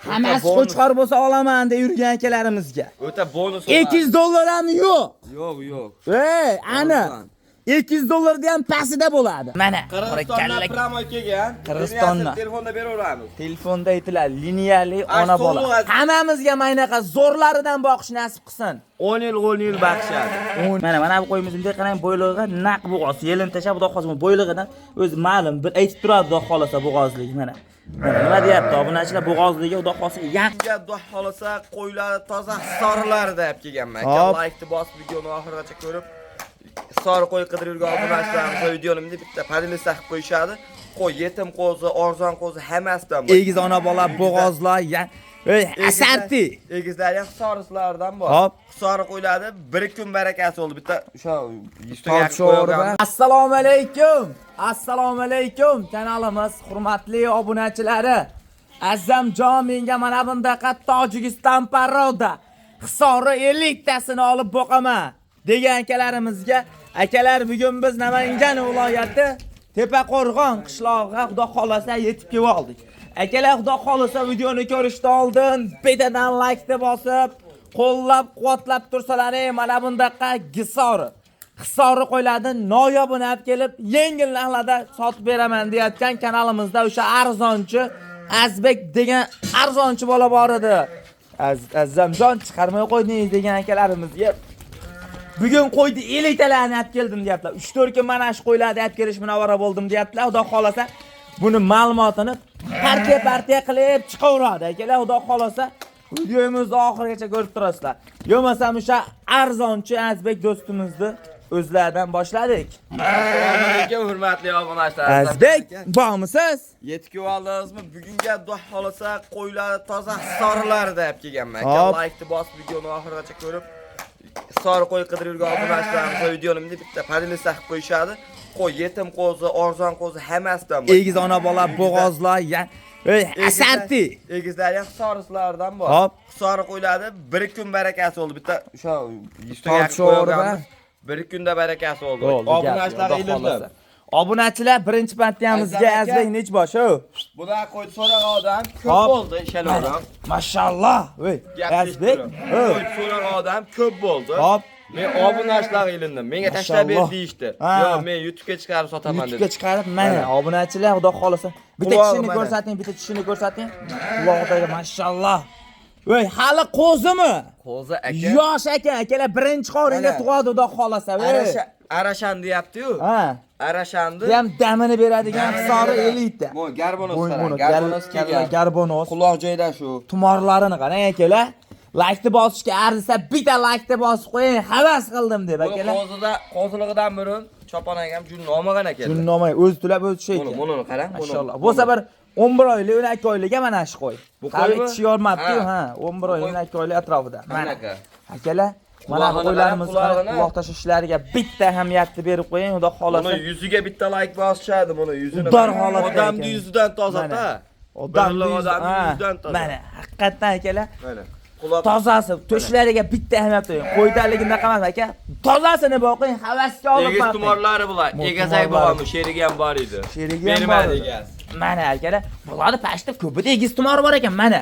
Hammasi qo'chqor bo'lsa olaman deb yurgan akalarimizga. O'ta bonus. $200 ham yo'q. Yo'q. Ana. $200 ham pasida bo'ladi. Mana, Qirg'izistondan promo kelgan. Qirg'izistondan. Telefonda beraveramiz. Telefonda aytiladi, liniyali ona bola. Hammamizga maynaqa zo'rlaridan boqish nasib qilsin. 10 yil baxshadi. Mana bu qo'yimiz bunday qarang, bo'ylig'i naq bo'g'oz. Yelin tashab xudo xohlasa bo'ylig'idan o'zi ma'lum bir aytib turadi xudo xohlasa bo'g'ozligi mana. Nima deyapti obunachilar bo'g'ozligi xudo xohlasa Bunga xudo xohlasa qo'ylari toza historlar deb kelganman. Like bosib videoni oxirigacha ko'rib Sori qo'y qidirib yurgan obunachilarimiz videomni bitta podilista qilib qo'yishadi. Qo'y yetim qo'zi, arzon qo'zi hammasidan bor. Egiz ona bola bo'g'ozlar, asarti. Egizlar ham hisorislardan bor. Hop, Hisori qo'yladi, bir kun barakasi bo'ldi. Bitta o'sha Assalomu alaykum. Assalomu alaykum kanalimiz hurmatli obunachilari. Azamjon menga mana bundaqa Tojikiston paroda hisori 50 tasini olib boqaman degan akalarimizga, akalar bugun biz Namangan viloyati Tepaqo'rg'on qishlog'iga xudo xolasa yetib kelib oldik. Akalar xudo xolasa videoni ko'rishdan oldin betadan like bosib, qo'llab-quvvatlab tursalaring. Mana bundaqa hisori qo'yiladi, noyobini olib kelib, yengil narxlarda sotib beraman deyotgan kanalimizda o'sha arzonchi Azbek degan arzonchi bola bor edi. Azamjon chiqarmay qo'ydingiz degan akalarimizga bugun qo'ydi 50 talarni olib keldim deyaptilar. 3-4 kun mana shu qo'ylarni olib kelish munavvara bo'ldim deyaptilar. Xudo xolasa buni ma'lumotini partiya qilib chiqaveradi. Akalar xudo xolasa videomizni oxirigacha ko'rib turasizlar. Yo'masam o'sha arzonchi Azbek do'stimizni o'zlaridan boshladik. Assalomu alaykum hurmatli obunachilar. Azbek, bormisiz? Yetib oldingizmi? Bugunga xudo xolasa qo'ylari toza historlar deb kelganman. Like bosib videoni oxirigacha ko'rib Sori qo'y qidirib yurgan obunachilarimiz videomni bitta podilista qilib qo'yishadi. Qo'y yetim qo'zi, arzon qo'zi hammasidan bor. Egiz ona bola bo'g'ozlar, asarti. Egizlar ham hisorislardan bor. Hop, Hisori qo'yladi, bir kun barakasi bo'ldi. Bitta o'sha bir kunda barakasi bo'ldi. Obunachilar ilindi. Obunachilar birinchi partiyamizga Azbek nech bosh o? Bular qo'ydi so'ragan odam ko'p bo'ldi, inshalloh. Mashalloh. Azbek, qo'ydi so'ragan odam ko'p bo'ldi. Hop. Men obunachilar ilindim. Menga tashlab ber deyishdi. Yo'q, men YouTube'ga chiqarib sotaman dedi. YouTube'ga chiqarib, mana obunachilar xudo xolasa. Bitta tishini ko'rsating, bitta tishini ko'rsating. Quloqdagi mashalloh. Hali qo'zimi? Qo'zi aka. Yosh aka, akalar birinchi qoringa tug'adi xudo xolasa. Arashan deyapti-yu. Ha. Arashandi. Ham damini beradigan hisori 50 ta. Bu garbonos qarang. Garbonos. Quloq joyda shu. Tumorlarini qarang akalar. Like bosishga arzisa bitta like bosib qo'ying, havas qildim deb akalar. Qo'ziligidan burun Chopon akam jun olmagan ekan. Jun olmay, o'zi tulab o'zi shu ekan. Buni qarang, maşallah. Bo'lsa bir 11 oylik, 12 oylikga mana shu qo'y. Hali kishi yormabdi-yu, ha, 11 oylik, 12 oylik atrofida. Mana aka. Akalar, mana qo'ylarimiz quloq tashishlariga bitta ahamiyatni berib qo'ying, xudo xolasa. Buni yuziga bitta like bosishadi, buni yuzini. Udor holatda odamni yuzidan toza-da. Odamni yuzidan toza. Mana, haqiqatan akalar. Mana. Tozasi, to'shlariga bitta ahamiyat qo'ying. Qo'ydaligini unaqa emas aka. Tozasini boqing, havasga olib boqing. Egiz tumorlari bular. Egazak bo'lganmi? Sherigi ham bor edi. Sherigi ham bor edi. Mana akalar, bularni pashta ko'pida egiz tumori bor ekan. Mana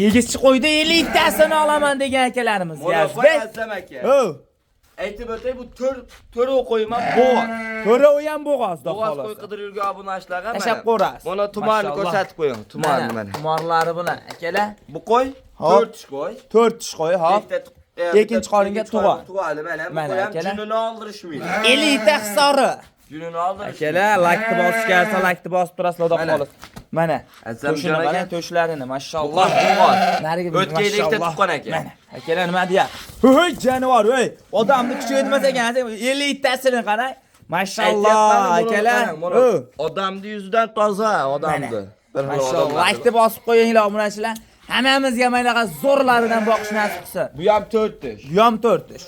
egizchi qo'yda 50 tasini olaman degan akalarimizga. Azbek. Aytib o'tay, bu to'rov qo'yman, bo'g'oz. To'rov ham bo'g'ozda xolos. Bo'g'oz qo'y qidirib yurgan obunachilarga mana. Tashab qo'rasiz. Mana tumarni ko'rsatib qo'ying, tumarni mana. Tumarlari bular, akalar. Bu qo'y 4 tish qo'y. 4 tish qo'y, hop. Ikkinchi qoringa tug'adi. Tug'adi mana. Bu ham junini oldirishmaydi. 50 ta hisori. Junini oldirish. Akalar, like bosishga arsa, like bosib turasizlar, xudo xolos. Mana. To'shini qarang, to'shlarini, mashalloh. Nariga o'tkayda ikkita tuqqan aka. Mana. Akalar nima deyapti? Hoy, jonivor, hoy. Odamni kuchi yetmas ekan, 50 tasini qarang. Mashalloh, akalar. Odamni yuzidan toza, odamni. Mashalloh, like bosib qo'yinglar, obunachilar. Hammamizga maynaqa zo'rlaridan boqish nasib qilsin. Bu ham 4 tish. Bu ham 4 tish.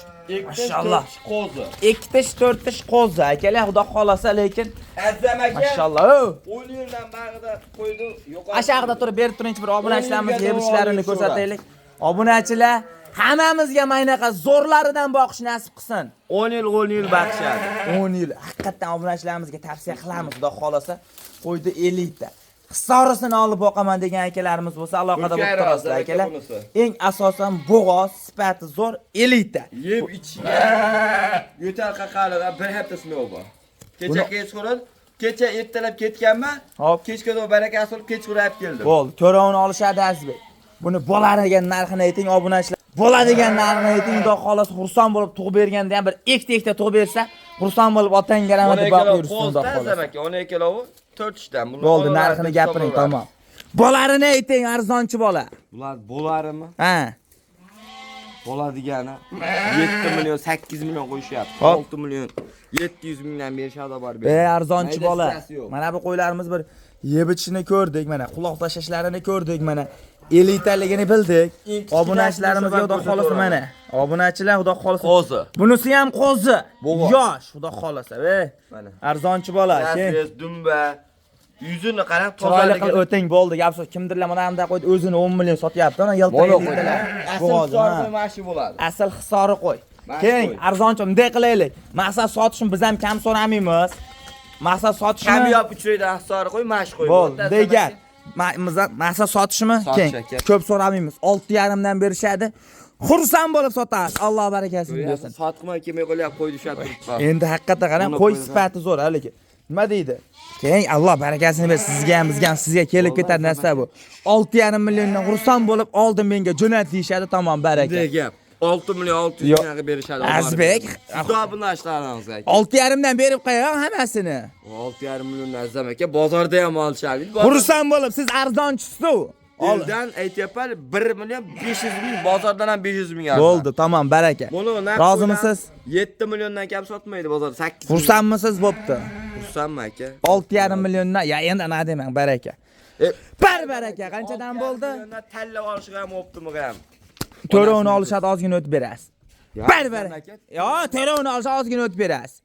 Mashalloh. Qo'zi. 2 tish, 4 tish qo'zi. Akalar, xudo xolasa, lekin Azam aka. Mashalloh. 10 yildan bag'ida qo'ydi. Ashaqda turib berib turingchi bir obunachilarimizga yebishlarini ko'rsataylik. Obunachilar, hammamizga maynaqa zo'rlaridan boqish nasib qilsin. 10 yil baxshadi. 10 yil. Haqiqatan obunachilarimizga tavsiya qilamiz, xudo xolasa. Qo'ydi 50 ta. hisorisini olib boqaman degan akalarimiz bo'lsa aloqada bo'lib turasizlar akalar. bunisi. Eng asosan bo'g'oz, sifati zo'r, elita. Yeb ichiga yo'tal qaqaliga bir hafta sinov bor. Kecha kechqurun, kecha ertalab ketganman. Hop. Kechga barakasi olib kechqurun olib keldim. Bo'ldi, to'rovini olishadi Azizbek. Buni bo'ladigan narxini ayting, obunachilar. Bo'ladigan narxini ayting, xudo xolos xursand bo'lib tug'ib berganda ham bir ekta tug'ib bersa, xursand bo'lib otangga rahmat deb boqib yursin, xudo xolos. 12 kilovi 4 ishdan. Bo'ldi, narxini gapiring, tamom. Bolarini ayting, arzonchi bola. Bular bo'larimi? Ha. Bo'ladigani 7 million, 8 million qo'yishyapti. Hop. 6 million, 700 mingdan berishadi bor. Arzonchi bola. Mana bu qo'ylarimiz bir yeb ichishini ko'rdik, mana quloq tashlashlarini ko'rdik, mana elitaligini bildik. Obunachilarimizga xudo xolos mana. Obunachilar xudo xolos. Qo'zi. Bunisi ham qo'zi. Yosh, xudo xolos. Mana. Arzonchi bola. Yasiz, dumba. Yuzini qarab Chiroyli qilib o'ting bo'ldi. Gap so'z kimdirlar mana hamda qo'ydi, o'zini 10 million sotyapti. Mana yaltiraydilar. Asl mashi bo'ladi. Asl hisori qo'y. Keyin arzonchi bunday qilaylik. Maqsad sotishni biz ham kam so'ramaymiz. Maqsad sotishni Kamyob uchraydi hisori qo'y, mash qo'y. bo'ldi. Degan. Maqsad sotishmi? Keyin ko'p so'ramaymiz. 6.5 dan berishadi. Xursand bo'lib sotasiz. Alloh barakasini bersin. Sotqima kelmay qolyapti, qo'ydi ushlab turibdi. Endi haqiqatan qarang, qo'y sifati zo'r, lekin. Nima deydi? Keyin Alloh barakasini bersin. Sizga ham, bizga ham, sizga kelib ketar narsa bu. 6.5 milliondan xursand bo'lib oldin menga jo'nat deyshadi, tamom, baraka. Bunday gap. 6 million 600 mingga berishadi. Azbek, xudo buni ashlaramiz aka. 6.5 dan berib qo'ying hammasini. 6.5 million azam aka, bozorda ham olishadi. Xursand bo'lib, siz arzonchisiz-ku. Eldan aytyapman 1 million 500 ming, bozordan ham 500 ming arzon. Bo'ldi, tamom, baraka. Rozimisiz? 7 milliondan kam sotmaydi bozorda, 8. Xursandmisiz bo'pti? Xursandman aka. 6.5 milliondan, ya endi nima demang, baraka. Baraka, qanchadan bo'ldi? Tanlab olishga ham optimi ham. To'rovini olishadi, ozgina o'tib berasiz. Baraka. Yo, to'rovini olishadi, ozgina o'tib berasiz.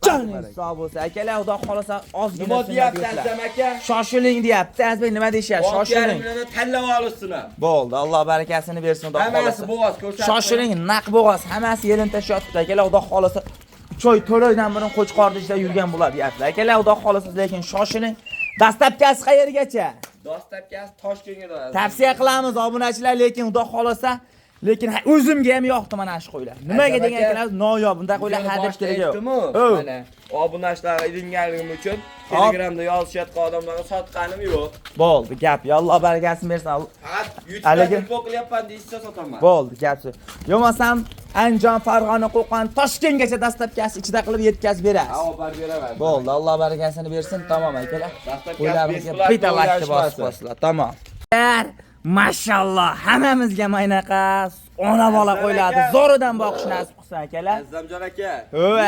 Joningiz sog' bo'lsa, akalar, xudo xolasa ozgina. Nima deyapti Azam aka? Shoshiling deyapti. Azbek nima deyapti? Shoshiling. Tanlab olishsinlar. Bo'ldi, Alloh barakasini bersin, xudo xolasa. Hammasi bo'g'oz ko'rsatdi. Shoshiling, naq bo'g'oz, hammasi yerin tashyapti, akalar, xudo xolasa. 3 oy to'roydan burun Qo'chqorda ishlab yurgan bo'ladi, deyaptilar. Akalar, xudo xolasa, lekin shoshiling. Dastlabkasi qayergacha? Dastlabkasi Toshkentga do'yadi. Tavsiya qilamiz obunachilar, lekin xudo xolasa, lekin o'zimga ham yoqdi mana shu qo'ylar. Nimaga degan ekanlar, noyob, bunda qo'ylar hadeb kerak yo'q. Mana obunachilar ilgarim uchun Telegramda yozishayotgan odamlarga sotganim yo'q. Bo'ldi, gap. Alloh barakasini bersin. Faqat YouTube'da qilyapman deysiz sotaman. Bo'ldi, gap. Yo'masam Andijon, Farg'ona, Qo'qon, Toshkentgacha dastlabkasi ichida qilib yetkazib berasiz. Ha, olib beraman. Bo'ldi, Alloh barakasini bersin. Tamom, akalar. Qo'ylarimizga bitta like bosibsizlar. Tamom. Mashalloh, hammamizga maynaqa ona bola qo'yiladi. Zo'ridan boqish nasib qilsin, akalar. Azamjon aka.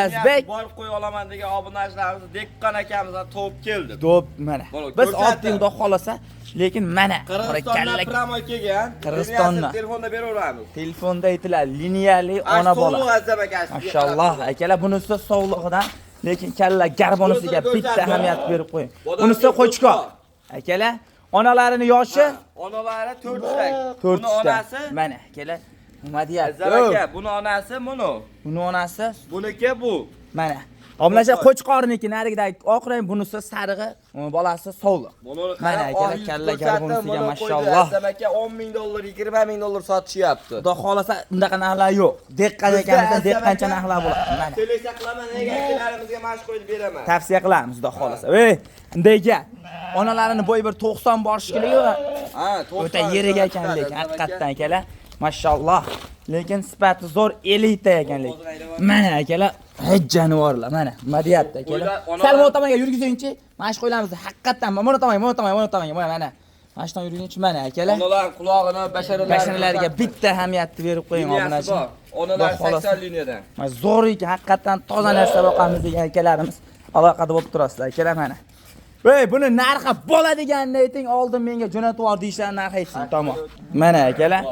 Azbek Borib qo'y olaman degan obunachilarimiz Deqqon akamizdan to'p keldi. To'p mana. Biz oddiy xudo xolasa, lekin mana Qirg'izistondan promo kelgan. Qirg'izistondan telefonda beraveramiz. Telefonda aytiladi, liniyali ona bola. Azam aka. Mashalloh, akalar, bunisi sog'lig'idan, lekin kalla garbonisiga bitta ahamiyat berib qo'ying. Bunisi qo'chqor. Akalar, onalarini yoshi onalari 4 ishdak. 4 Buni onasi mana, akalar. Nima deyapti? Aka, buni onasi buni. Buni onasi Buniki bu. mana. Obunachilar qo'chqorniki narigidagi oq rang, bunisi sarig'i, bolasi sovliq. Mana akalar, kalla garbonisiga mashalloh. Aka 10 ming dollar, 20 ming dollar sotishyapti. Xudo xolasa bundaqa narxlar yo'q. Deqqan ekanimizdan deqqancha narxlar bo'ladi. Mana. Televizor qilaman, nega akalarimizga mash qo'yib beraman. Tavsiya qilamiz, xudo xolasa. Bunday onalarini bo'yi bir 90 borish kerak va ha, 90. o'ta yeriga ekan lekin haqiqatdan akalar. Mashalloh. Lekin sifati zo'r, elita ekan lekin. Mana akalar, hech jonivorlar, mana. Nima deyapti akalar? Sal mo'tomaga yurgizingchi. Mana shu qo'ylarimizni haqiqatdan mana tomonga, mana. Mana shundan yurgizingchi, mana akalar. Onalar qulog'ini basharalariga bitta ahamiyatni berib qo'ying obunachi. Onalar 80 liniyadan. Mana zo'r ekan, haqiqatdan toza narsa boqamiz degan akalarimiz aloqada bo'lib turasizlar, akalar mana. Buni narxi bo'ladiganini ayting, oldin menga jo'natib yubor deyishlar, narxi ayting, tamom. Mana akalar.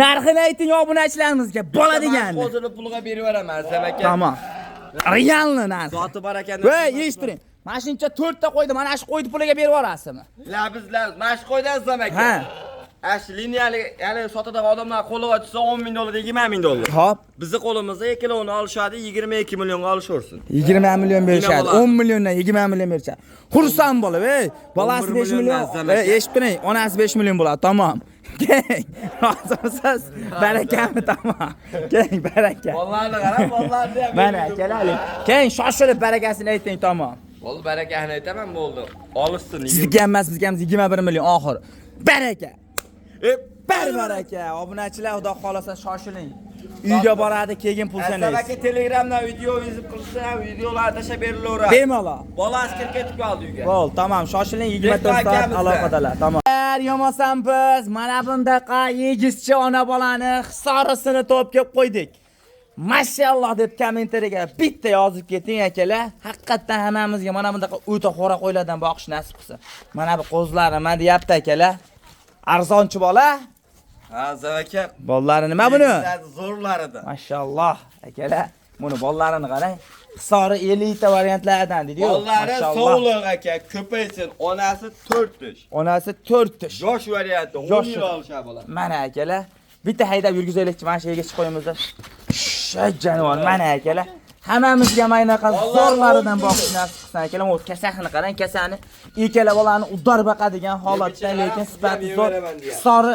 Narxini ayting obunachilarimizga, bo'ladiganini. Hozir pulga berib beraman, Azam aka. Tamom. Realni narxi. Zoti barakani. Eshittiring. Mashincha 4 ta qo'ydi, mana shu qo'ydi puliga berib yuborasizmi? Labizlar, mash qo'ydi Azam aka. Ha. Ash liniyali, ya'ni sotadigan odamlar qo'li ochsa 10 ming dollar, 20 ming dollar. Hop. Bizni qo'limizda ikkilovini olishadi, 22 millionga olishaversin. 20 million berishadi. 10 milliondan 20 million berishadi. Xursand bo'lib, bolasi 5 million, eshitib turing, onasi 5 million bo'ladi, tamom. Keng. Rozimisiz? Barakami, tamom. Keng, baraka. Vallahi qarab, vallahi ham. Mana kelaylik. Keng, shoshilib barakasini ayting, tamom. Bo'ldi, barakani aytaman, bo'ldi. Olishsin. Sizga emas, bizga 21 million oxir. Baraka. Baraka. Obunachilar, xudo xolasa shoshiling. Uyga boradi, keyin pul sanaysiz. Aka Telegramdan video yozib qilsa, videolar tashlab berilaveradi. Bemalol. Bolasi kirib ketib qoldi uyga. Bo'ldi, tamam, shoshiling, 24 soat aloqadalar, tamam. Yo'qmasam biz mana bundaqa yegizchi ona bolani hisorisini to'p kelib qo'ydik. Mashalloh deb kommentariyaga bitta yozib keting akalar. Haqiqatan hammamizga mana bundaqa o'ta xo'ra qo'ylardan boqish nasib qilsin. Mana bu qo'zlari nima deyapti akalar? Arzonchi bola? Ha, Zavaka. Bollari nima buni? Zo'rlarida. Mashalloh akalar. Buni bollarini qarang. Hisori elita variantlardan dedi-yu. Bollari sog'liq aka, ko'paysin. Onasi 4 yosh. Onasi 4 yosh. Yosh varianti, 10 yil olishadi bola. Mana akalar. Bitta haydab yurgizaylikchi, mana shu yerga chiqib qo'yimizda. Shay jonivor, mana akalar. Hammamizga maynaqa zo'rlaridan boqish nasib qilsin akalar. O kasakni qarang, kasani ikkala bolani uddor baqadigan holatda, lekin sifati zo'r. Hisori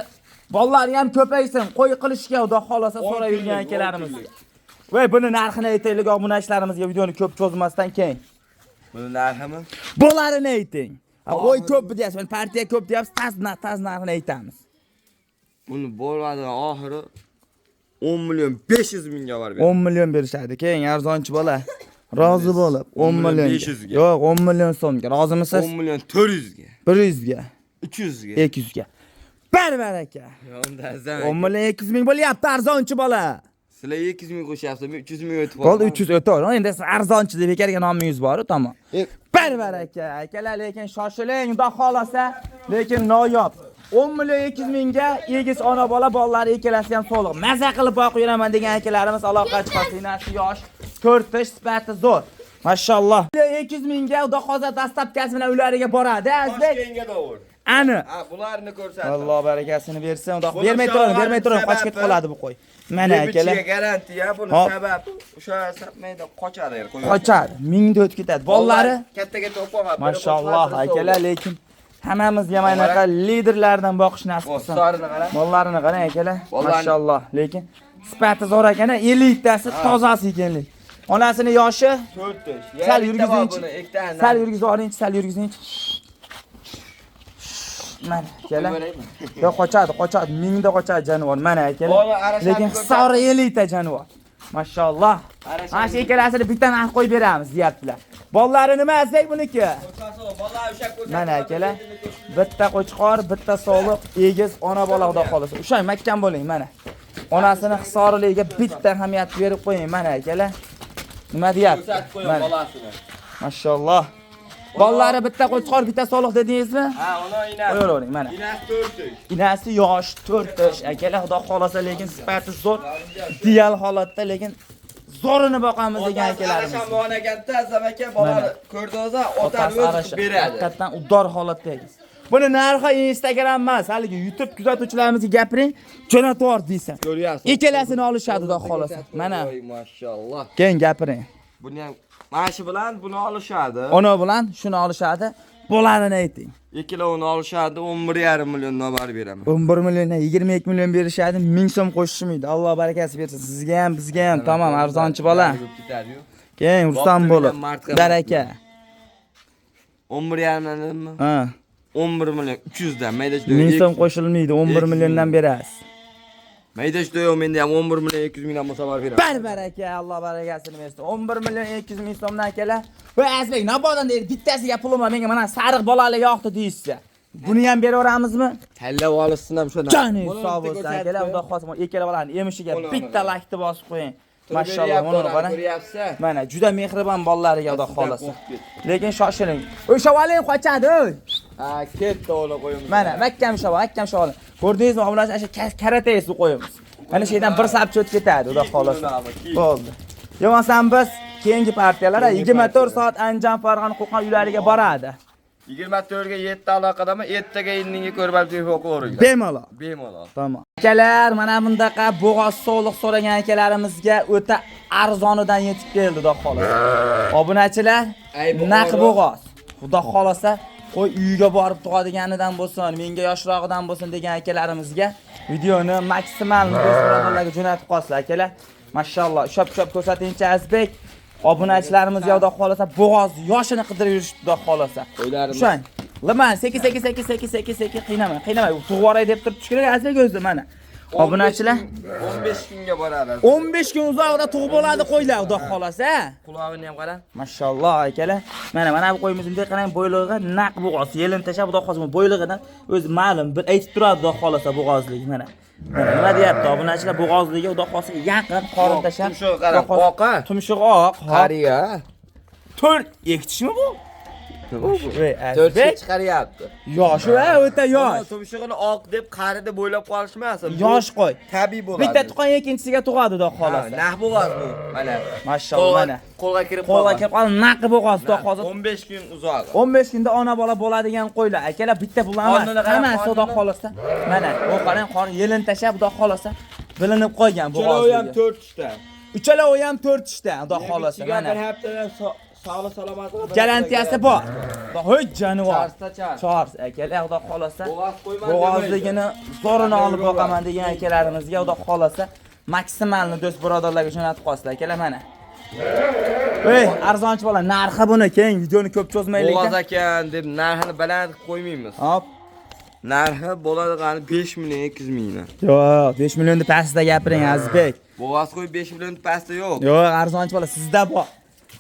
bollari ham ko'paysin, qo'y qilishga xudo xolasa so'rab yurgan akalarimizga. Voy, buni narxini aytaylik obunachilarimizga, videoni ko'p cho'zmasdan keyin. Buni narximi? Bolarini ayting. Qo'y ko'p deyapsiz, men partiya ko'p deyapsiz, taz narxini aytamiz. Buni bo'ladigan oxiri 10 million 500 mingga var beradi. 10 million berishadi. Keyin arzonchi bola. Rozi bo'lib 10 million. 500 ga. Yo'q, 10 million so'mga. Rozimisiz? 10 million 400 ga. 100 ga. 300 ga. 200 ga. Baraka. Unda azam. 10 million 200 ming bo'lyapti arzonchi bola. Sizlar 200 ming qo'shyapsiz, men 300 ming o'tib qoldi. 300 o'tadi. Endi siz arzonchi deb bekarga nomingiz bor, tamom. Baraka. Akalar, lekin shoshiling, xudo xolasa, lekin noyob. 10 million 200 mingga egiz ona bola, bolalari ikkalasi ham sog'liq. Maza qilib boqib yuraman degan akalarimiz aloqa chiqarsa, inasi yosh, 4 yosh, sifati zo'r. Mashalloh. 200 mingga xudo xolasa dastlabkasi bilan uylariga boradi, azbek. Toshkentga davr. Ani. Ha, bularni ko'rsatdim. Alloh barakasini bersin. Xudo bermay turing, qochib ketib qoladi bu qo'y. Mana akalar. Garantiya, buni sabab o'sha sapmayda qochadi qo'y. Qochadi, mingda o'tib ketadi. Bolalari katta o'p olmadi. Mashalloh akalar, lekin hammamizga maynaqa liderlardan boqish nasib qilsin. Bollarini qarang. Bollarini qarang akalar. Mashalloh, lekin sifati zo'r ekan, elitasi tozasi ekanlik. Onasini yoshi 4 yosh. Sal yurgizinchi. Sal yurgizinchi. Mana akalar. Yo'q, qochadi. Mingda qochadi jonivor. Mana akalar. Lekin hisori elita jonivor. Mashalloh. Mana shu ikkalasini bitta narx qo'yib beramiz, deyaptilar. Bollari nima azbek buniki? Mana akalar. Bitta qo'chqor, bitta sog'liq, egiz ona bola xudo xolasa. O'sha makkan bo'ling, mana. Onasini hisoriligiga bitta ahamiyat berib qo'ying, mana akalar. Nima deyapti? Mana. Mashalloh. Bollari bitta qo'chqor, bitta sog'liq dedingizmi? Ha, uni inasi. Qo'yavering, mana. Inasi 4 yosh. Inasi yosh, 4 yosh. Akalar, xudo xolasa, lekin sifati zo'r, ideal holatda, lekin zo'rini boqamiz degan akalarimiz. Arasham bo'lganda Zavaka bolani ko'rdingiz, otani o'zi beradi. Haqiqatan uddor holatda ekan. Buni narxi Instagram emas, haligi YouTube kuzatuvchilarimizga gapiring, jo'natib deysan. Ko'ryapsiz. Ikkalasini olishadi xudo xolasa. Mana. Voy, mashalloh. Keyin gapiring. Buni ham mashi bilan buni olishadi. Ona bilan shuni olishadi. Bolarini ayting. Ikkilovini olishadi, 11,5 milliondan barib beraman. 11 milliondan 22 million berishadi, 1000 so'm qo'shishmaydi. Alloh barakasi bersin. Sizga ham, bizga ham tamom arzonchi bola. Keyin Rustam bo'lib. Baraka. 11,5 milliondanmi? Ha. 11 million 300 dan maydash 1000 so'm qo'shilmaydi, 11 milliondan berasiz. Maydash yo'q, menda ham 11 million 200 mingdan bo'lsa barib beraman. Baraka, Alloh barakasini bersin. 11 million 200 ming so'mdan akalar. Voy azbek, nabodan deydi, bittasiga pulim bor, menga mana sariq bolali yoqdi deysiz. Buni ham beraveramizmi? Tanlab olishsin ham shuna. Joning sog' bo'lsin akalar, xudo xohlasa ikkala bolani emishiga bitta laykni bosib qo'ying. Mashalloh, buni qarang. Mana juda mehribon bolalariga xudo xohlasa. Lekin shoshiling. O'sha valing qochadi, o'y. Ha, ketdi o'g'li qo'yimiz. Mana makkam shavol. Ko'rdingizmi, obunachi o'sha karatesi qo'yamiz. Mana shu yerdan bir sapcha o'tib ketadi, xudo xohlasa. Bo'ldi. Yo'qmasam biz keyingi partiyalar 24 soat Andijon Farg'ona Qo'qon uylariga boradi. 24 ga 7 aloqadami, 7 ga indinga ko'rib telefon qilaveradi. Bemalol. Bemalol. Tamam. Akalar, mana bundaqa bo'g'oz sog'liq so'ragan akalarimizga o'ta arzonidan yetib keldi, xudo xolasa. Obunachilar, naq bo'g'oz. Xudo xolasa, qo'y uyiga borib tug'adiganidan bo'lsin, menga yoshrog'idan bo'lsin degan akalarimizga videoni maksimal do'stlarga jo'natib qo'yasizlar, akalar. Mashalloh, ushab ko'rsatingchi Azbek. Obunachilarimiz yo'da xolasa bo'g'oz yoshini qidirib yurishdi, xudo xolasa. O'shang. Liman sekin qiynamang. Tug'voray deb turib tushkirak Azbek o'zi mana. Obunachilar 15 kunga boradi. 15 kun uzoqda tug'ib bo'ladi qo'ylar, xudo xolasa. Qulog'ini ham qarang. Mashalloh akalar. Mana bu qo'yimiz bunday qarang, bo'ylig'i naq bo'g'oz. Yelin tashab xudo xolasa bo'ylig'idan o'zi ma'lum bir aytib turadi, xudo xolasa bo'g'ozligi mana. Nima deyapti obunachilar, bo'g'ozligiga xudo xolasa yaqin qorin tashab. Tumshug'i qarang, oqa. Tumshug'i oq. Qariya. 4 ekitishmi bu? 4 chiqaryapti. Yosh va o'ta yosh. Tumshug'ini oq deb qarida bo'ylab qolishmasin. Yosh qo'y. Tabiiy bo'ladi. Bitta tuqqan ikkinchisiga tug'adi, xudo xolasa. Naq bo'g'oz bu. Mana. Mashalloh mana. Qo'lga kirib qoldi, naq bo'g'oz, xudo xolasa. 15 kun uzoq. 15 kunda ona bola bo'ladigan qo'ylar. Akalar bitta pul emas, hammasi xudo xolasa. Mana, bu qarang, qor yelin tashab, xudo xolasa bilinib qolgan bo'g'oz. Uchalovi ham 4 ta. Uchalovi ham 4 ta, xudo xolasa. Mana. Bir haftadan sog'lik salomatlik garantiyasi bor. Ho'j jonivor. Chors. Akalar, xudo xolasa. Bo'g'oz qo'yman. Bo'g'ozligini zo'rini olib boqaman degan akalarimizga, xudo xolasa, maksimalni do'st birodarlarga jo'natib qo'yasizlar. Akalar mana. Ey, arzonchi bola, narxi buni keng videoni ko'p cho'zmaylik. Bo'g'oz ekan deb narxini baland qilib qo'ymaymiz. Hop. Narxi bo'ladigan 5 million 200 ming. Yo'q, 5 millionning pastida gapiring Azbek. Bo'g'oz qo'y 5 million pastda yo'q. Yo'q, arzonchi bola sizda bor.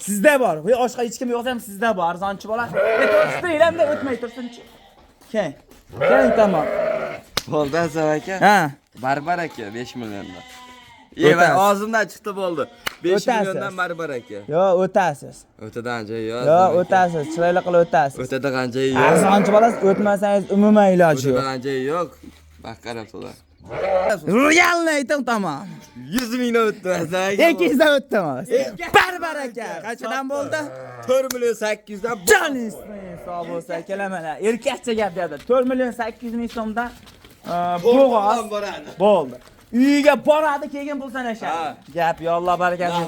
Sizda bor. Voy, boshqa hech kim yo'q ham sizda bor, arzonchi bola. Istiringlarda o'tmay tursinchi. Keng. Keng tamom. Bo'ldi aka. Ha. Barbar aka 5 milliondan. Ey, og'zimdan chiqdi bo'ldi. 5 milliondan barbar aka. Yo'q, o'tasiz. O'tadan joy yo'q. Yo'q, o'tasiz. Chiroyli qilib o'tasiz. O'tadigan joy yo'q. Arzonchi bola, o'tmasangiz umuman iloji yo'q. O'tadigan joy yo'q. Bak qarab so'la. Realni ayting tamom. 100 ming o'tdi aka. 200 dan o'tdimiz. Barbar aka. Qanchadan bo'ldi? 4 million 800 dan. Joningiz hisob bo'lsa, akalar mana erkakcha gap berdi. 4 million 800 ming so'mdan bo'g'oz bo'ldi. Uyiga boradi, keyin pul sanashadi. Gap yo Alloh barakasi.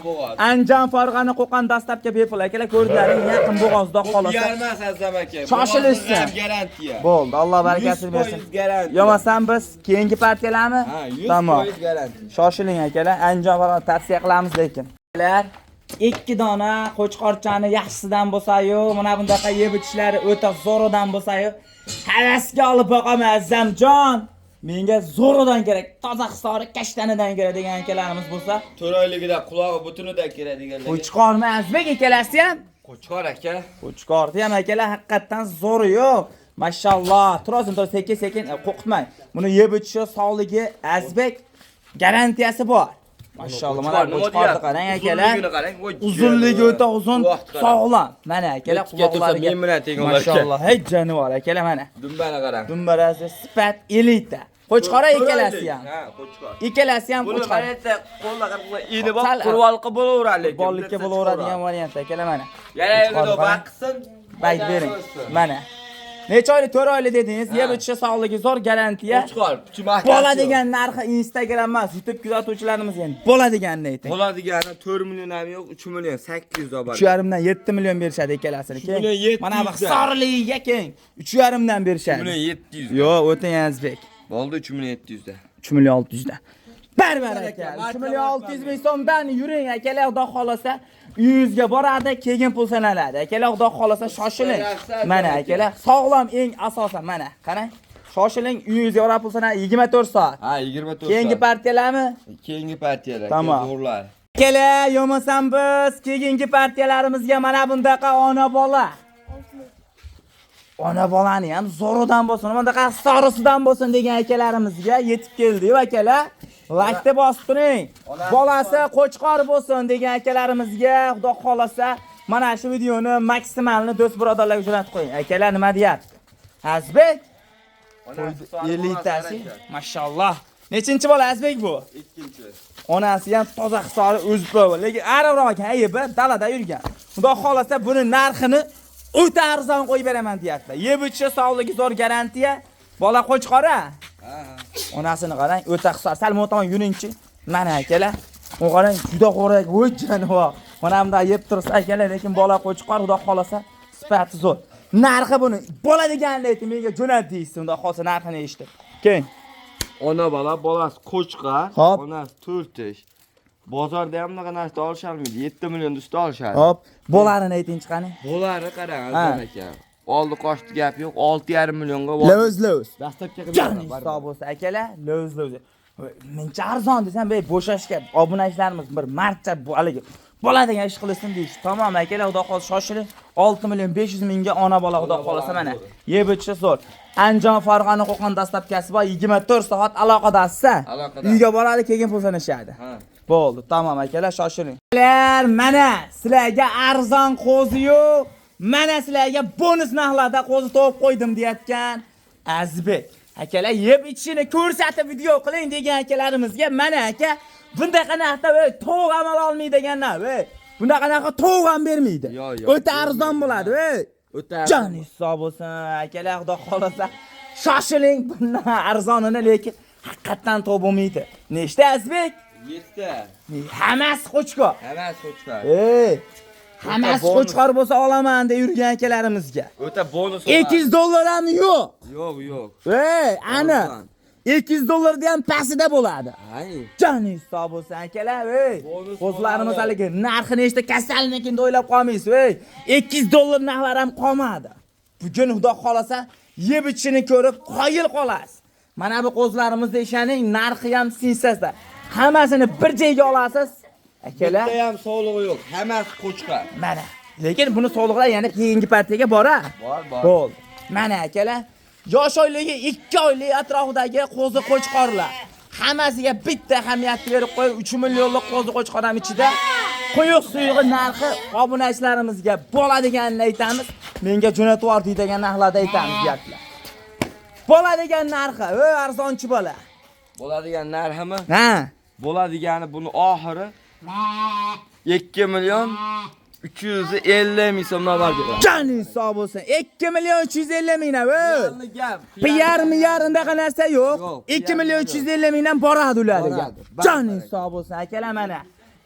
Anjom Farg'ona Qo'qon dastlabki bepul akalar, ko'rdinglaring, yaqin bo'g'ozda qolasa. Yarmas azam aka. Shoshilishsin. Garantiya. Bo'ldi, Alloh barakasini bersin. Yo'masam biz keyingi partiyalarmi? Tamom. 100% garantiya. Shoshiling akalar, Anjom Farg'ona tavsiya qilamiz lekin. Akalar, 2 dona qo'chqorchani yaxshisidan bo'lsa-yu, mana bundaqa yeb ichishlari o'ta zo'ridan bo'lsa-yu, havasga olib boqaman Azamjon. Menga zo'ridan kerak, toza hisori kashtanidan kerak degan akalarimiz bo'lsa, 4 oyligida qulog'i butunidan keladiganlar. Qo'chqormi Azbek akalasi ham? Qo'chqor aka. Qo'chqorni ham akalar haqiqatan zo'ri-yu. Mashalloh, turozim sekin qo'rqitmang. Buni yeb ichishi sog'ligi Azbek garantiyasi bor. Mashalloh, mana qo'chqorni qarang akalar. Uzunligi o'ta uzun, sog'lom. Mana akalar quloqlariga men bilan teng olar. Mashalloh, hech jonivor akalar mana. Dumbani qarang. Dumbarasi sifat elita. Qo'chqora ikkalasi ham. Ha, qo'chqor. Ikkalasi ham qo'chqor. Qo'lda ini bor, qurvolqi bo'laveradi. Bollikka bo'laveradigan variant akalar mana. Yana endi baqsin. Bayt bering. Mana. Necha oylik, 4 oylik dedingiz, yeb ichishi sog'ligi zo'r garantiya. Qo'chqor, Bola degan narxi Instagram emas, YouTube kuzatuvchilarimiz endi bola deganini ayting. Bola degani 4 million ham yo'q, 3 million 800 da bor. 3,5 dan 7 million berishadi ikkalasini. Mana bu hisorligiga keng 3,5 dan berishadi. 3 million 700. Yo'q, o'ting Azbek. Bo'ldi 3 million 700 da. 3 million 600 dan. Barbar aka. 3 million 600 ming so'mdan yuring akalar, xudo xolasa. Uyingizga boradi, keyin pul sanaladi. Akalar, xudo xolasa shoshiling. Mana akalar, sog'lom eng asosan mana. Qarang. Shoshiling, uyingizga borib pul sanaladi 24 soat. Ha, 24 soat. Keyingi partiyalarmi? Keyingi partiyalar. Tamam. Zo'rlar. Akalar, yo'masam biz keyingi partiyalarimizga mana bundaqa ona bola. Ona bolani ham zo'ridan bo'lsin, bundaqa sorisidan bo'lsin degan akalarimizga yetib keldi, akalar. Laykni bosib turing. Bolasi qo'chqor bo'lsin degan akalarimizga, xudo xolasa, mana shu videoni maksimalni do'st birodarlarga jo'natib qo'ying. Akalar nima deyapti? Azbek? Elitasi. Mashalloh. Nechinchi bola Azbek bu? Ikkinchi. Onasi ham toza hisori o'zib bo'ldi, lekin ariqroq aybi dalada yurgan. Xudo xolasa buni narxini o'ta arzon qo'yib beraman deyapti. Yeb ichishi sog'ligi zo'r garantiya. Bola qo'chqora. Onasini qarang, o'ta hisor. Sal mo'tamon yuringchi. Mana akalar. U qarang, juda xo'rak, o'jani bor. Mana bunda yeb tursa akalar, lekin bola qo'chqor, xudo xolasa, sifati zo'r. Narxi buni bola deganini aytdim, menga jo'nat deysiz, unda xolsa narxini eshitib. Keyin Ona bola, bolasi qo'chqar, Hop. onasi 4 yosh. Bozorda ham bunaqa narsa olisharmidi? 7 million ustida olishadi. hop, bolarini aytingchi qani. Bolani qarang, Azam aka. Oldi qochdi gap yo'q, 6,5 millionga Lo'z. dastlabki Jani hisob bo'lsa akalar, lo'z. Mencha arzon desam, bo'shashga obunachilarimiz bir marta bu haligi bola degan ish qilsin deyish. Tamom akalar, xudo xolasa shoshiling. 6 million 500 mingga ona bola xudo xolasa mana. Yeb ichishi zo'r. Andijon Farg'ona Qo'qon dastlabkasi bor, 24 soat aloqadasiz. Uyga boradi, keyin pul sanashadi. Bo'ldi, tamom akalar, shoshiling. Akalar, mana sizlarga arzon qo'zi-yu, mana sizlarga bonus narxlarda qo'zi topib qo'ydim deyotgan Azbek. Akalar, yeb ichishini ko'rsatib video qiling degan akalarimizga mana aka bundaqa narxda to'g'ri amal olmaydi deganlar. Bunaqa narxga to'g'ri ham bermaydi. O'ta arzon bo'ladi. O'ta Jon hisob bo'lsin akalar, xudo xolasa shoshiling, bundan arzonini, lekin haqiqatan to'g'ri bo'lmaydi. Nechta Azbek? 7. Hammasi qo'chqor. Hammasi qo'chqar. Hammasi qo'chqor bo'lsa olaman deb yurgan akalarimizga. O'ta bonus. $200 ham yo'q. Yo'q. Ana. $200 ham pasida bo'ladi. Hay. Jon hisob bo'lsin akalar, qo'zlarimiz haligi narxini eshitib kasalnikin o'ylab qolmaysiz, $200 narxlar ham qolmadi. Bugun xudo xolasa yeb ichishini ko'rib qoyil qolasiz. Mana bu qo'zlarimizni ishaning narxi ham sinsasizlar. Hammasini bir joyga olasiz. Akalar, bitta ham sog'lig'i yo'q. Hammasi qo'chqar. mana. Lekin buni sog'liqlar yana keyingi partiyaga bor-a? Bor. Bo'ldi. Mana akalar, yosh oyligi 2 oylik atrofidagi qo'zi qo'chqorlar. Hammasiga bitta ahamiyat berib qo'yib, 3 millionlik qo'zi qo'chqor ham ichida. Quyuq suyug'i narxi obunachilarimizga bo'ladiganini aytamiz. Menga jo'natib yubordi degan narxlarda aytamiz gaplar. Bo'ladigan narxi, arzonchi bola. Bo'ladigan narximi? Ha. Bo'ladigani buni oxiri 2 million 350 ming so'mdan bor beradi. Jon hisob bo'lsin. 2 million 350 mingdan. Gap. Piyar undaqa narsa yo'q. 2 million 350 mingdan boradi ularga. Jon hisob bo'lsin akalar mana.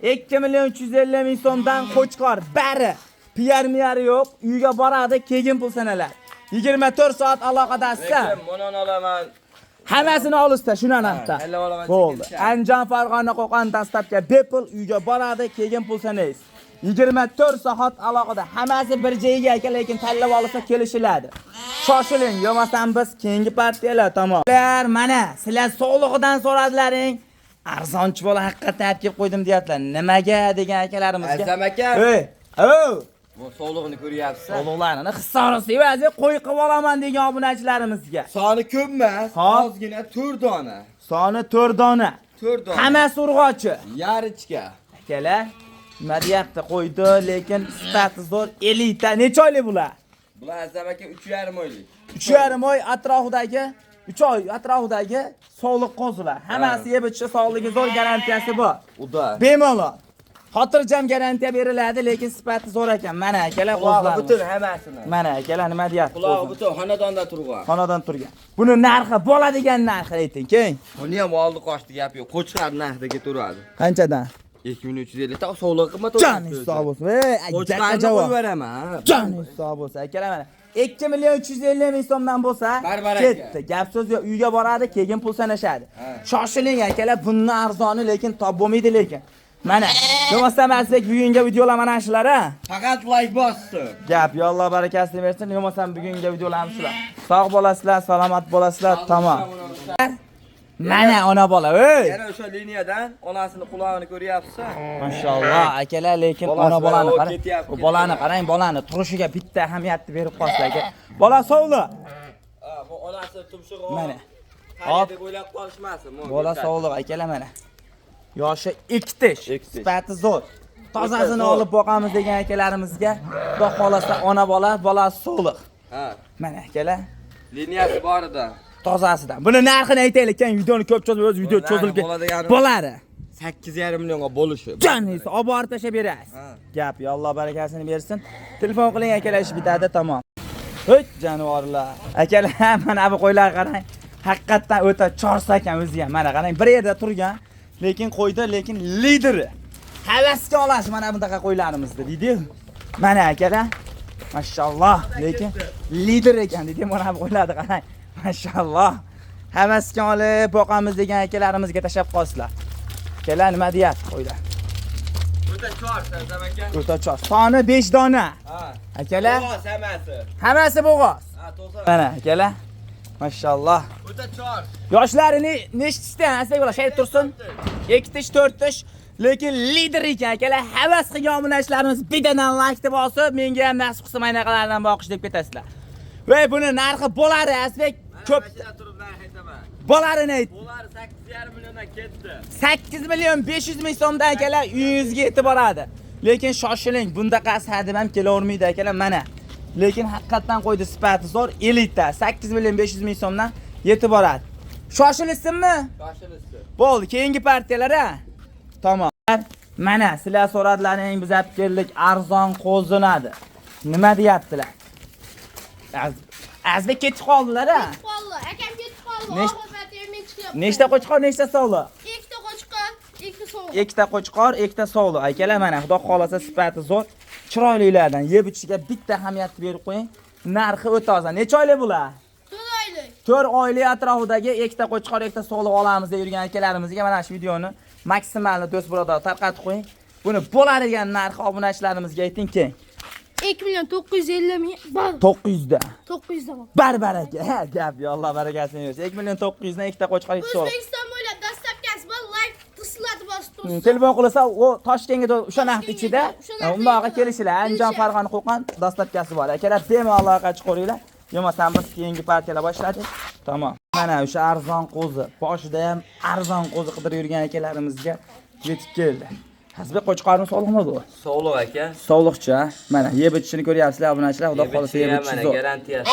2 million 350 ming so'mdan qo'chqor bari. Piyar yo'q. Uyga boradi, keyin pul sanaladi. 24 soat aloqadasiz. Buni olaman. Hammasini olisda, shuna narxda. Bo'ldi. Andijon Farg'ona Qo'qon dastlabki bepul uyga boradi, keyin pul sanaysiz. 24 soat aloqada. Hammasi bir joyga aka, lekin tanlab olsa kelishiladi. Shoshiling, yo'masam biz keyingi partiyalar tamom. Mana, sizlar sog'lig'idan so'radilaring. Arzonchi bola haqiqatan aytib qo'ydim deyaptilar. Nimaga degan akalarimizga. Azam aka. Bu sog'lig'ini ko'ryapsiz. Sog'lig'larini hissorisi evazi qo'y qilib olaman degan obunachilarimizga. Soni ko'p emas, ozgina 4 dona. Soni 4 dona. 4 dona. Hammasi urg'ochi. Yarichka. Akalar, nima deyapti, qo'ydi, lekin sifati zo'r, elita. Necha oylik bular? Bular Azam aka 3,5 oylik. 3,5 oy atrofidagi 3 oy atrofidagi sog'liq qo'zilar. Hammasi yeb ichishi sog'ligi zo'r garantiyasi bor. Uda. Bemalol. Xotirjam garantiya beriladi, lekin sifati zo'r ekan. Mana akalar qo'zlar. Butun hammasini. Mana akalar nima deyapti? Quloq butun xonadonda turgan. Xonadon turgan. Buni narxi bo'ladigan narxi ayting, keyin. Buni ham oldi qochdi gap yo'q. Qo'chqar narxiga turadi. Qanchadan? 2350 ta sog'liq qimmat Jon hisob bo'lsin. Ajabga javob. qo'yib beraman. Jon hisob bo'lsa, akalar mana 2 million 350 ming so'mdan bo'lsa, ketdi. Gap so'z yo'q, uyga boradi, keyin pul sanashadi. Shoshiling akalar, bundan arzoni lekin top bo'lmaydi lekin. Mana, yo'masam azlik bugungi videolar mana shular a. Faqat like bossin. Gap, yo Alloh barakasini bersin. Yo'masam bugungi videolarimiz shular. Sog' bo'lasizlar, salomat bo'lasizlar, tamom. Mana ona bola, Yana o'sha liniyadan onasini qulog'ini ko'ryapsiz. Mashalloh, akalar, lekin ona bolani qarang. Bu bolani qarang, bolani turishiga bitta ahamiyatni berib qo'ysa aka. Bola sog'li. Bu onasi tumshug'i. Mana. Hop, deb o'ylab qolishmasin. Bola sog'liq akalar mana. Yoshi 2 tish, sifati zo'r. Tozasini olib boqamiz degan akalarimizga, xudo xolasa ona bola, bolasi sog'liq. Mana akalar, liniyasi borida. tozasidan. Buni narxini aytaylik, kan videoni ko'p cho'zib, o'z video cho'zilib bo'ladi. 8,5 millionga bo'lishi. Joningiz olib borib tashlab berasiz. Ha. Gap, yo Alloh barakasini bersin. Telefon qiling akalar, ish bitadi, tamom. Ho'y, jonivorlar. Akalar, mana bu qo'ylar qarang. Haqiqatdan o'ta chorsa ekan o'zi ham. Mana qarang, bir yerda turgan, lekin qo'ydi, lekin lideri. Havasga olasiz mana bunaqa qo'ylarimizni, deydi-yu. Mana akalar. Mashalloh, lekin lider ekan, deydi mana bu qo'ylarni qarang. Mashalloh. Havasga olib boqamiz degan akalarimizga tashab qolsizlar. Akalar nima deyapti qo'ylar? O'ta chor, Azam aka. O'ta chor. Soni 5 dona. Ha. Akalar, Bo'g'oz hammasi. hammasi bo'g'oz. Ha, to'g'ri. Mana akalar. Mashalloh. O'ta chor. Yoshlarini nechtishda, asaylar shay tursin. 2 tish, 4 tish, lekin lider ekan akalar. Havas qilgan obunachilarimiz bidadan like deb olsa, menga ham nasib qilsa maynalardan boqish deb ketasizlar. Va buni narxi bo'ladi, Asbek. Ko'p Mashina turib narx aytaman. bo'larini ayt. Ular 8,5 milliondan ketdi. 8 million 500 ming so'mdan akalar uyingizga yetib boradi. Lekin shoshiling, bundaqasi hadib ham kelavermaydi akalar, mana. Lekin haqiqatdan qo'ydi sifati zo'r, elita 8 million 500 ming so'mdan yetib boradi. Shoshilsinmi? Shoshilishdi. Bo'ldi, keyingi partiyalar a. Tamom. Mana sizlar so'radlaring, biz olib keldik, arzon qo'zinadi. Nima deyaptilar? Azbek ketib qoldilar-a? Qoldi, akam ketib qoldi. Nechta- Oxirgi men chiqyapman. Nechta qo'chqor, nechta sog'li? Ikkita qo'chqor, ikkita sovuq. Ikkita qo'chqor, ikkita sog'li. Akalar mana xudo xolasa sifati zo'r, chiroylilardan yeb ichiga bitta hamiyatni berib qo'ying. Narxi o'ta arzon. Necha oylik bular? 4 oylik. 4 oylik atrofidagi ikkita qo'chqor, ikkita sog'li olamiz deb yurgan akalarimizga mana shu videoni maksimalni do'st birodar tarqatib qo'ying. Buni bo'ladigan narxi obunachilarimizga ayting keyin. 2 million 950 ming. Bor. 900 da. 900 dan. Barbaraka. Gap, yo Alloh barakasini bersin. 2 million 900 dan ikkita qo'chqor, ikkita sog'li. O'zbekiston bo'ylab dastlabkasi bor, like tizlatib bosib tursin. Telefon qilsa, u Toshkentga o'sha narx ichida, O'sha narx undoqqa ichida. kelishinglar. Andijon, Farg'ona, Qo'qon dastlabkasi bor. Akalar, bemalol aloqa chiqaringlar. Yo'qmasam biz keyingi partiyalar boshladik. Tamom. Mana o'sha arzon qo'zi, boshida ham arzon qo'zi qidirib yurgan akalarimizga yetib keldi. Hasbek qo'chqorni sog'liqmi bu? Sog'liq aka. Sog'liqcha. Mana yeb ichishini ko'ryapsizlar, obunachilar. Xudo xolasa yeb ichishi mana zo'r. garantiyasi.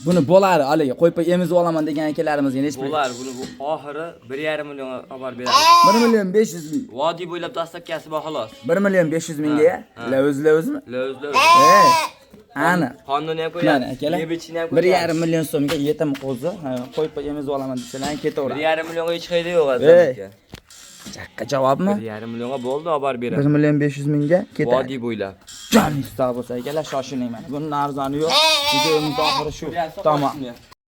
Buni bo'ladi, haligi qo'yib emizib olaman degan akalarimizga nech pul? Bular buni bu oxiri 1,5 millionga olib borib beradi. 1 million 500 ming. Vodiy bo'ylab dastlabkasi bor xolos. 1 million 500 mingga. O'zmi? Lozlar. Ey. Ana. Qonuni ham Mana qo'yadi. akalar. Yeb ichini ham 1,5 million so'mga yetim qo'zi, qo'yib emizib olaman desalar ketaveradi. 1,5 millionga hech qayda yo'q Ey. Azam aka. Chaqqa javobmi? 1,5 millionga bo'ldi olib borib 1 beradi. million 500 mingga ketadi. Vodiy bo'ylab. Joningiz sog' bo'lsa akalar, shoshiling mana. Buning arzoni yo'q. Videomiz oxiri shu. Tamom.